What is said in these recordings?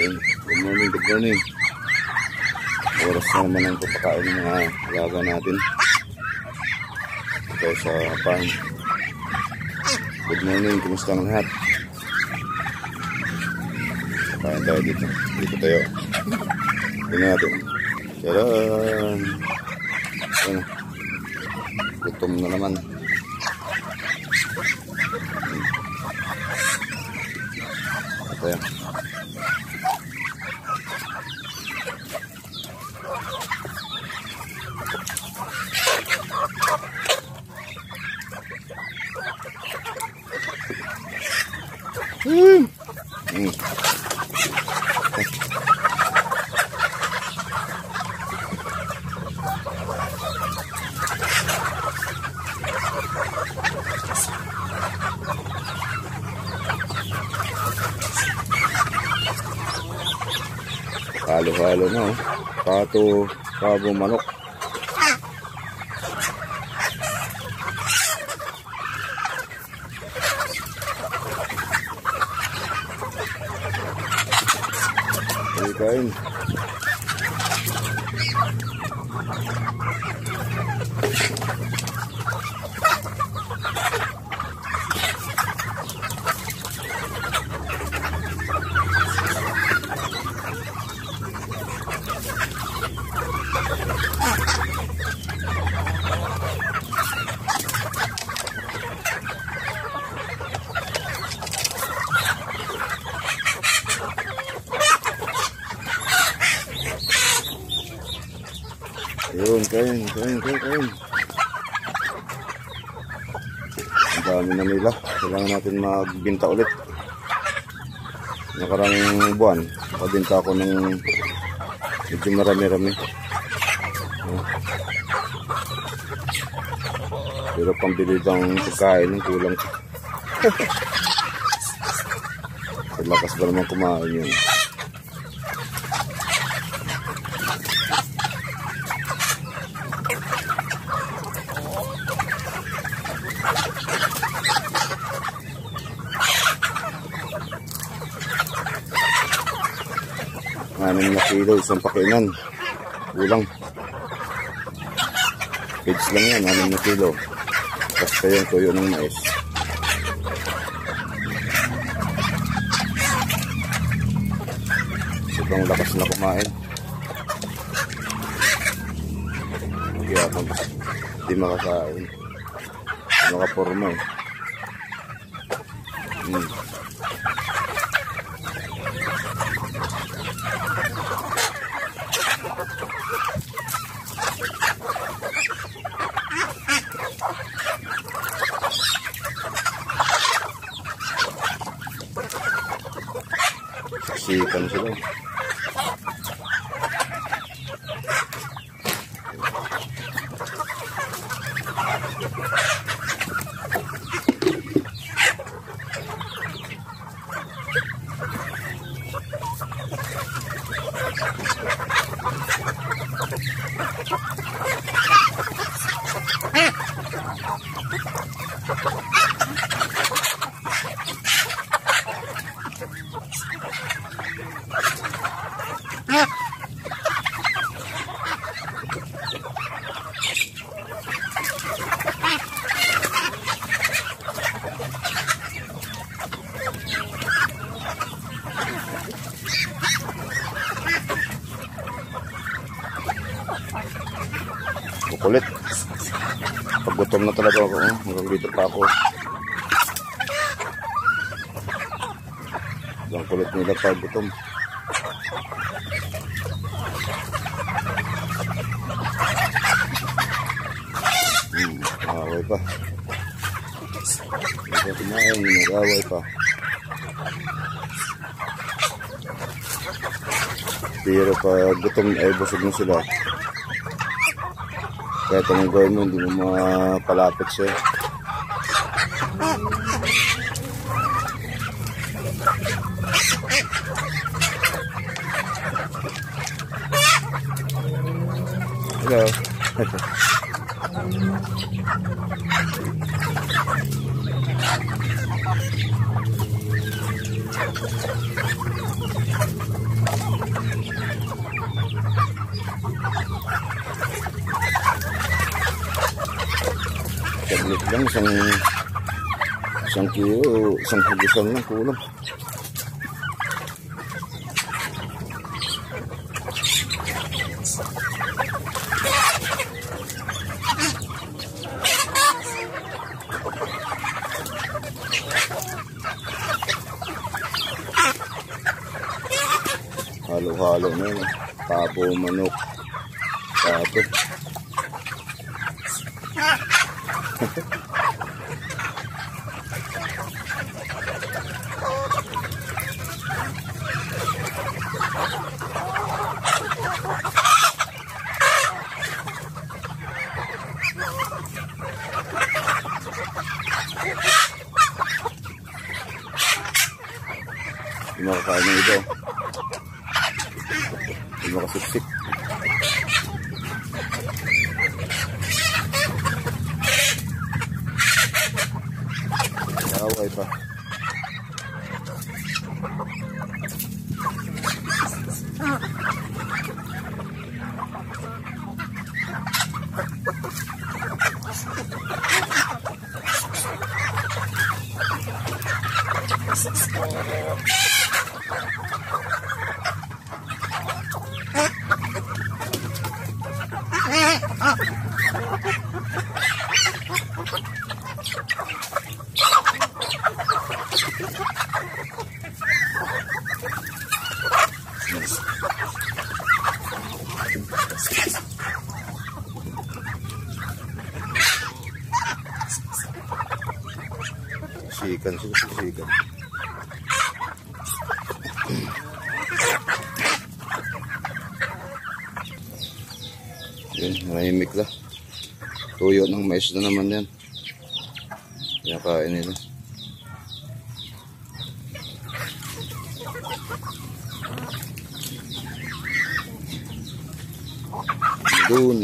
Good morning, good morning. Oras na naman ang papakain ng mga alaga natin. Ito sa farm. Good morning, kumusta ang lahat? Kain tayo dito. Dito tayo. Tingnan natin. Tadaan! Ayan. Gutom na naman. Ito yan. Halo-halo na, oh. Pato, pabo, manok. Kain. Yun, kain. Ang dami na nila. Kailangan natin magbinta ulit. Nakarang buwan, pabinta ako ng medyo marami-rami. Pero pambili bang pagkain, kulang. Lakas ba naman kumain yun? Anim na kilo, isang pakainan. Kulang. Pigs lang yan, 6 na kilo. Basta yung tuyo ng mais. Sobrang lakas na kumain. Kaya kung hindi makakain, makaporma eh. Sikan sila. Kulit. Pag gutom na talaga ako, hanggang dito pa ako. Ang kulit nila pag gutom. Nag-away pa. Nag-away pa. Pero pag gutom ay busog na sila. Kahit anong gawin mo, hindi mo mapalapit siya. Hello. Saglit lang, isang kilo, isang kulisan lang kulang. Halo-halo na yun. Pabo, manok, pato. Hindi makakain ng ito. Hindi makasiksik. Away pa. Sikan, sikan. Yun, mahimik na. Tuyo ng mais na naman yan. Kaya kain nila. Doon.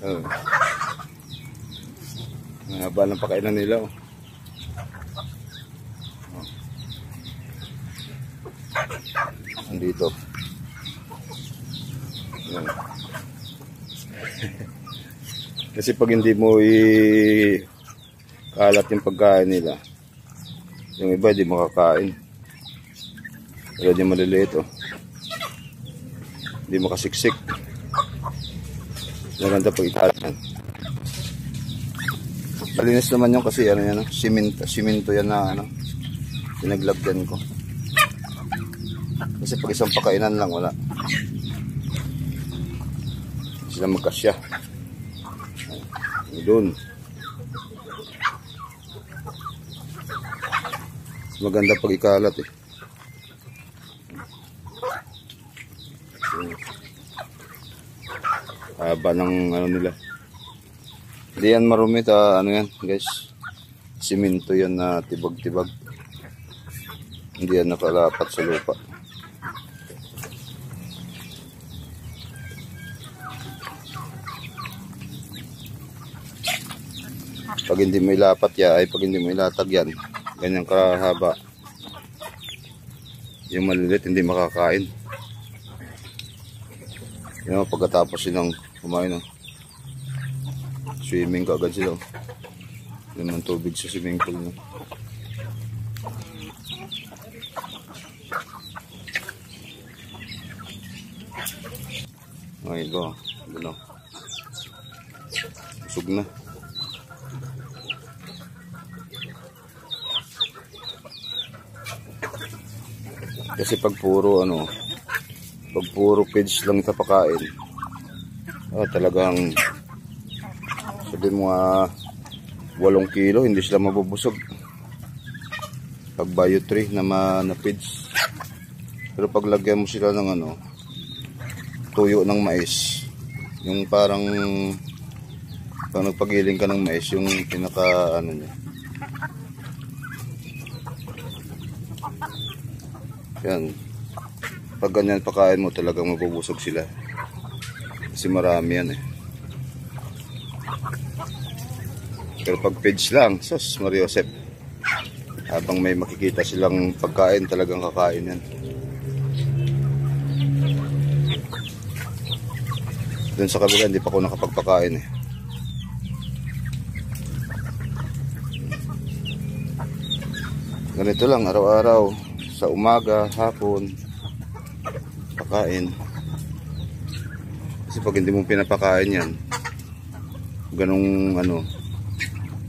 Oh. Mahaba ng pakainan nila. Oh. Andito. Kasi pag hindi mo kalat yung pagkain nila, yung iba hindi makakain. Pero di maliliit. Oh. Hindi makasiksik. Maganda pag ikalat yan. Malinis naman yung kasi ano yan, simento yan na ano, pinaglagyan ko. Kasi pag isang pakainan lang wala. Hindi sila magkasya. Doon. Maganda pag ikalat eh. Haba ng ano nila. Hindi yan marumi, ano yan guys, simento yan na tibag-tibag, hindi yan nakalapat sa lupa. Pag hindi mo ilapat yan, pag hindi mo ilatag yan, ganyan kahaba, yung malilit hindi makakain. Yan, pagkatapos silang kumain, no? Swimming ka agad sila. Naman tubig sa swimming pool, no? Ay, ito. Ano? Busog na. Kasi pag puro ano, pag puro feeds lang tapakain, talagang sabi mo 8 kilo hindi sila mabubusog pag bio 3 na feeds. Pero pag lagyan mo sila ng ano, tuyo ng mais, yung parang pag nagpagiling ka ng mais, yung pinaka ano niya, yan, pag ganyan pakain mo talagang mabubusog sila kasi marami yan eh. Pero pag feeds lang, sus Mariosep, habang may makikita silang pagkain talagang kakain yan. Doon sa kabila hindi pa ako nakapagpakain eh. Ganito lang araw-araw, sa umaga, hapon, pakain. Kasi pag hindi mo pinapakain yan, ganong ano,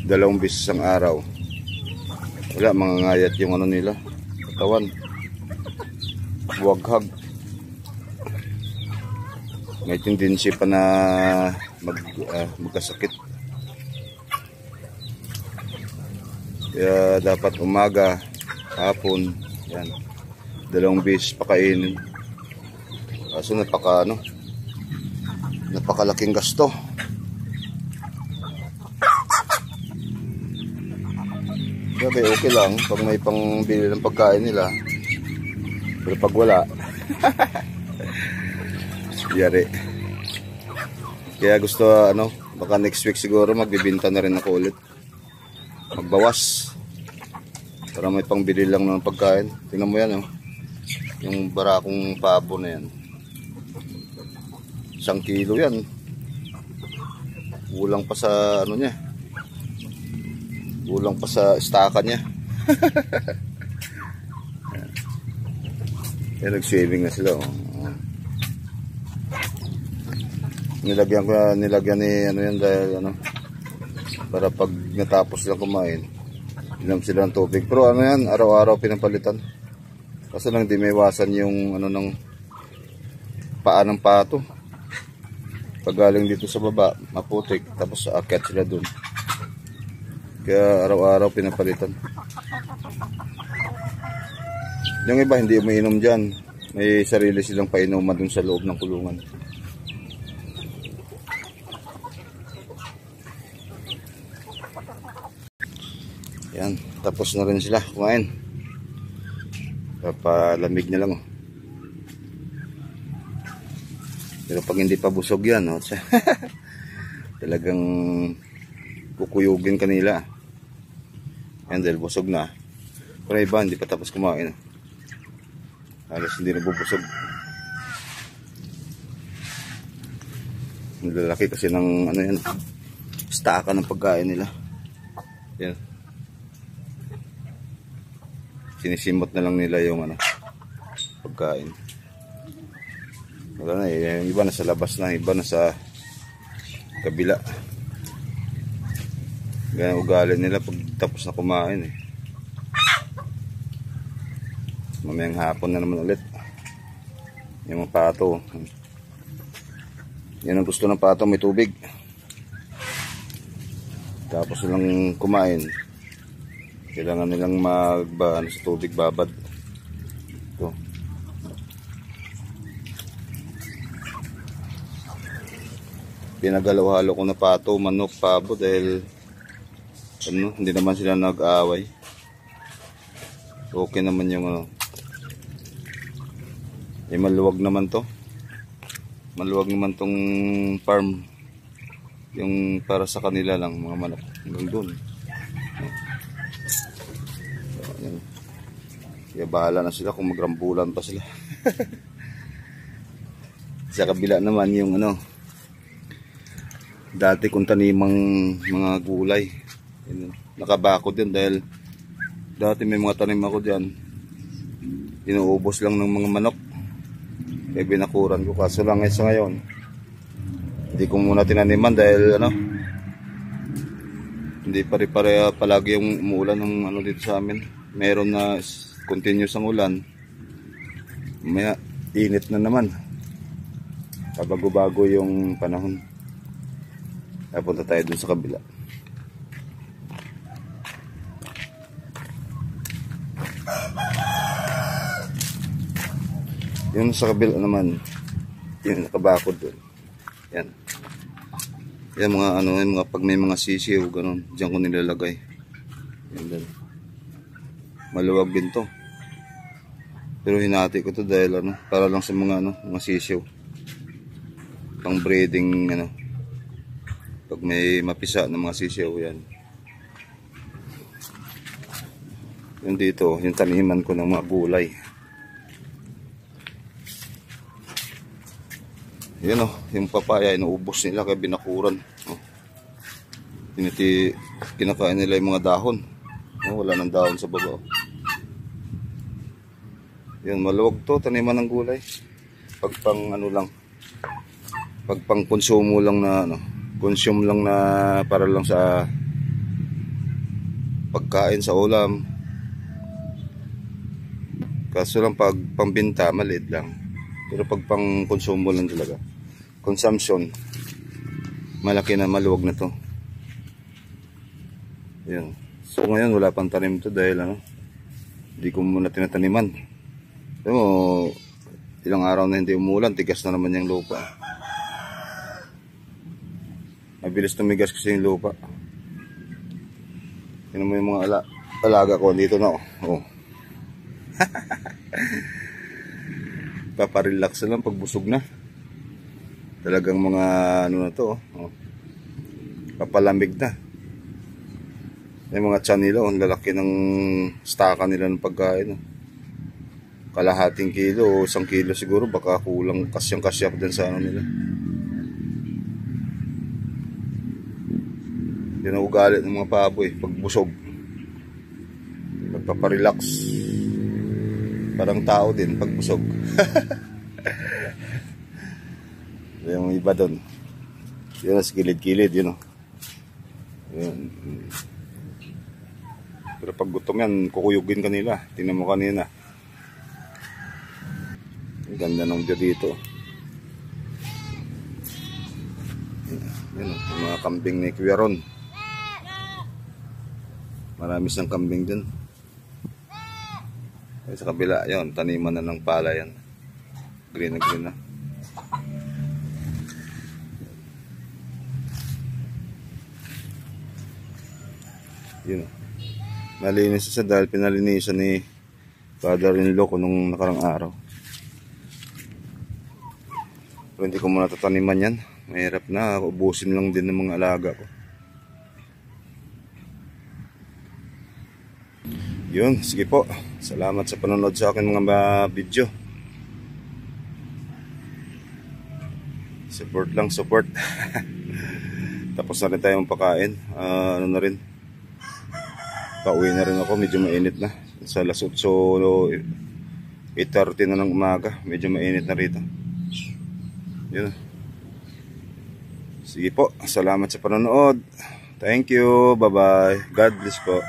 2 beses ang araw, wala, mangangayat yung ano nila, katawan, buwaghag. May tendency pa na magkasakit. Kaya dapat umaga, hapon, yan, 2 beses pakainin. Kaso napakalaking gasto. Kaya okay lang pag may pangbili ng pagkain nila. Pero pag wala, yari. Kaya gusto baka next week siguro magbibinta na rin ako ulit. Magbawas. Para may pangbili lang ng pagkain. Tingnan mo yan, yung barakong pabo na yan. 1 kilo yan. Kulang pa sa niya. Kulang pa sa istaka niya. Yan, nag-shaving na sila. Nilagyan ni yan dahil para pag natapos lang kumain, inom sila ng tubig. Pero yan, araw-araw pinapalitan. Kasi lang di may iwasan yung ng paa ng pato. Pag galing dito sa baba, maputik, tapos aakyat sila dun. Kaya araw-araw pinapalitan. Yung iba hindi umiinom dyan. May sarili silang painuman dun sa loob ng kulungan. Yan, tapos na rin sila kumain. Papalamig na lang. Pero pag hindi pa busog yan, talagang kukuyugin kanila. Yan, dahil busog na. Pero iba, hindi pa tapos kumain. Halos hindi nabubusog. Ang lalaki kasi ng yan, staka ng pagkain nila. Yan. Sinisimot na lang nila yung pagkain. Wala na yung iba nasa labas na, iba nasa kabila. Ganyan ugali nila pag tapos na kumain Mamayang hapon na naman ulit. Yung mga pato. Yan ang gusto ng pato, may tubig. Tapos lang kumain. Kailangan nilang sa tubig babad. Ito. Pinagalaw-halo ko na pato, manok, pabo dahil hindi naman sila nag-aaway. Okay naman yung maluwag naman to. Maluwag naman tong farm. Yung para sa kanila lang mga manok. Hanggang doon. Kaya bahala na sila kung magrambulan pa sila. Sa kabila naman yung dati kong tanimang mga gulay. Nakabakod din dahil dati may mga tanim ako dyan. Inuubos lang ng mga manok. Kaya binakuran ko. Kaso lang sa ngayon, hindi ko muna tinaniman dahil hindi pare-pare palagi yung umuulan ng dito sa amin. Meron na continuous ang ulan, may init na naman. Bago-bago yung panahon. Kaya punta tayo dun sa kabila. Yung sa kabila naman, yung nakabakod dun. Yan. Yan mga pag may mga sisiw, ganun, diyan ko nilalagay. Yan dun. Maluwag din to. Pero hinati ko to dahil para lang sa mga mga sisiw. Pang breeding pag may mapisa ng mga sisiw yan. Yung dito, yung taniman ko ng mga gulay. Yan o, yung papaya, inuubos nila kaya binakuran. Oh. Kinakain nila yung mga dahon. Oh, wala nang dahon sa baba. Oh. Yan, maluwag to, taniman ng gulay. Pag pang ano lang, pag pang konsumo lang na ano, consume lang na para lang sa pagkain sa ulam. Kaso lang pag pambenta, maliit lang. Pero pag pang konsumo lang talaga, consumption, malaki na, maluwag na to. Yan. So ngayon wala pang tanim to dahil ano, hindi ko muna tinataniman. Pero ilang araw na hindi umulan, tigas na naman yung lupa. Mabilis tumigas kasi yung lupa. Yun mo yung mga alaga ko dito na. Oh. Paparelax na lang pag busog na. Talagang mga ano na to. Oh. Papalamig na. Yung mga tiyan nila, ang lalaki ng staka nila ng pagkain. Oh. Kalahating kilo o 1 kilo siguro, baka kulang, kasyang-kasyak din sa ano nila. Yan ang ugali ng mga baboy pag busog. Magpaparelax. Parang tao din pag busog. Yung iba doon. Yun sa kilid-kilid, yun o. Yun. Pero pag gutom yan, kukuyugin kanila. Tingnan mo kanina. Ang ganda ng view dito. Yun o, yung mga kambing ni Kuya Ron. Marami siyang kambing dun. Ay, sa kabila, yun, taniman na ng pala yan. Green na green na. Yun. Malinis siya dahil pinalinisan ni father-in-law ko nung nakarang araw. Pero hindi ko muna tataniman yan. Mahirap na, ubusin lang din ng mga alaga ko. Yun, sige po. Salamat sa panonood sa akin mga video. Support lang, support. Tapos na rin tayong pakain. Ano na rin. Pauwi na rin ako, medyo mainit na. Sa alas 8, 8:30 na ng umaga. Medyo mainit na rito. Yun. Sige po, salamat sa panonood. Thank you, bye bye. God bless po.